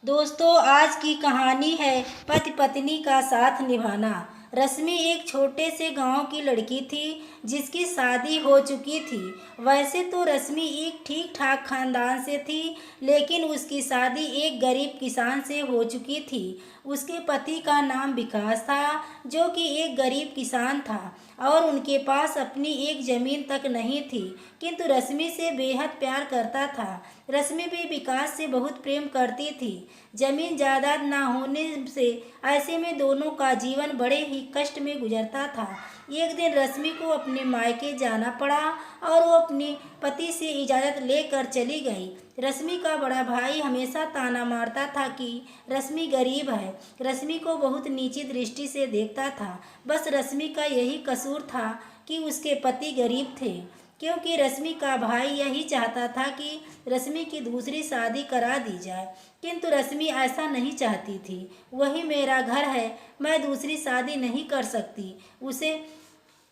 दोस्तों, आज की कहानी है पति पत्नी का साथ निभाना। रश्मि एक छोटे से गांव की लड़की थी जिसकी शादी हो चुकी थी। वैसे तो रश्मि एक ठीक ठाक खानदान से थी, लेकिन उसकी शादी एक गरीब किसान से हो चुकी थी। उसके पति का नाम विकास था, जो कि एक गरीब किसान था और उनके पास अपनी एक जमीन तक नहीं थी, किंतु रश्मि से बेहद प्यार करता था। रश्मि भी विकास से बहुत प्रेम करती थी। जमीन जायदाद ना होने से ऐसे में दोनों का जीवन बड़े ही कष्ट में गुजरता था। एक दिन रश्मि को अपने मायके जाना पड़ा और वो अपने पति से इजाज़त लेकर चली गई। रश्मि का बड़ा भाई हमेशा ताना मारता था कि रश्मि गरीब है, रश्मि को बहुत नीची दृष्टि से देखता था। बस रश्मि का यही कसूर था कि उसके पति गरीब थे, क्योंकि रश्मि का भाई यही चाहता था कि रश्मि की दूसरी शादी करा दी जाए, किंतु रश्मि ऐसा नहीं चाहती थी। वही मेरा घर है, मैं दूसरी शादी नहीं कर सकती। उसे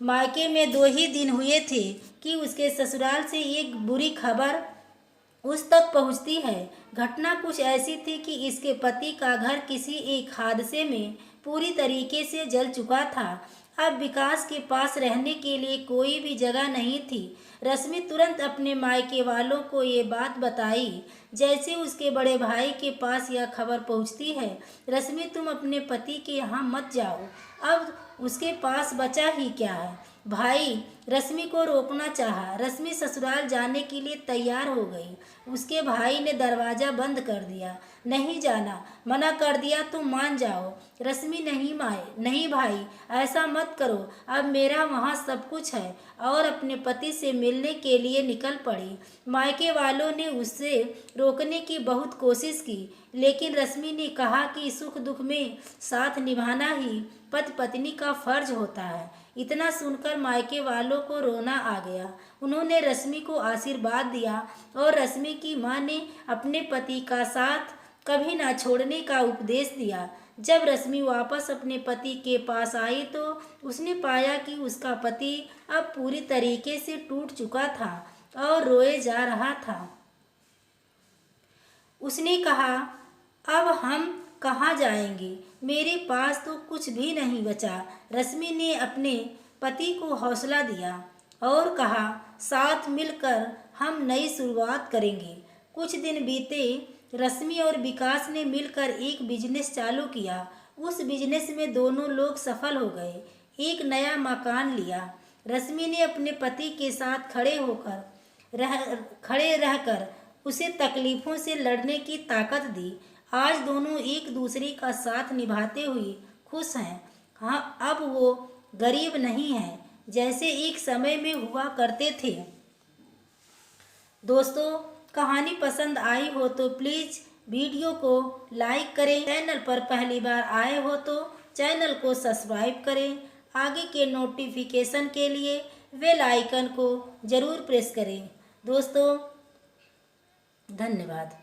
मायके में 2 ही दिन हुए थे कि उसके ससुराल से एक बुरी खबर उस तक पहुंचती है। घटना कुछ ऐसी थी कि इसके पति का घर किसी एक हादसे में पूरी तरीके से जल चुका था। अब विकास के पास रहने के लिए कोई भी जगह नहीं थी। रश्मि तुरंत अपने मायके वालों को ये बात बताई। जैसे उसके बड़े भाई के पास यह खबर पहुंचती है, रश्मि तुम अपने पति के यहाँ मत जाओ, अब उसके पास बचा ही क्या है। भाई रश्मि को रोकना चाहा। रश्मि ससुराल जाने के लिए तैयार हो गई। उसके भाई ने दरवाज़ा बंद कर दिया। नहीं जाना, मना कर दिया तो मान जाओ। रश्मि नहीं माए, नहीं भाई, ऐसा मत करो, अब मेरा वहाँ सब कुछ है, और अपने पति से मिलने के लिए निकल पड़ी। मायके वालों ने उससे रोकने की बहुत कोशिश की, लेकिन रश्मि ने कहा कि सुख दुख में साथ निभाना ही पति पत्नी का फर्ज होता है। इतना सुनकर मायके वालों को रोना आ गया। उन्होंने रश्मि को आशीर्वाद दिया और रश्मि की मां ने अपने पति का साथ कभी ना छोड़ने का उपदेश दिया। जब रश्मि वापस अपने पति के पास आई तो उसने पाया कि उसका पति अब पूरी तरीके से टूट चुका था और रोए जा रहा था। उसने कहा, अब हम कहाँ जाएंगे, मेरे पास तो कुछ भी नहीं बचा। रश्मि ने अपने पति को हौसला दिया और कहा, साथ मिलकर हम नई शुरुआत करेंगे। कुछ दिन बीते। रश्मि और विकास ने मिलकर एक बिजनेस चालू किया। उस बिजनेस में दोनों लोग सफल हो गए। एक नया मकान लिया। रश्मि ने अपने पति के साथ खड़े रहकर उसे तकलीफों से लड़ने की ताकत दी। आज दोनों एक दूसरे का साथ निभाते हुए खुश हैं। हाँ, अब वो गरीब नहीं हैं जैसे एक समय में हुआ करते थे। दोस्तों, कहानी पसंद आई हो तो प्लीज़ वीडियो को लाइक करें। चैनल पर पहली बार आए हो तो चैनल को सब्सक्राइब करें। आगे के नोटिफिकेशन के लिए बेल आइकन को ज़रूर प्रेस करें। दोस्तों, धन्यवाद।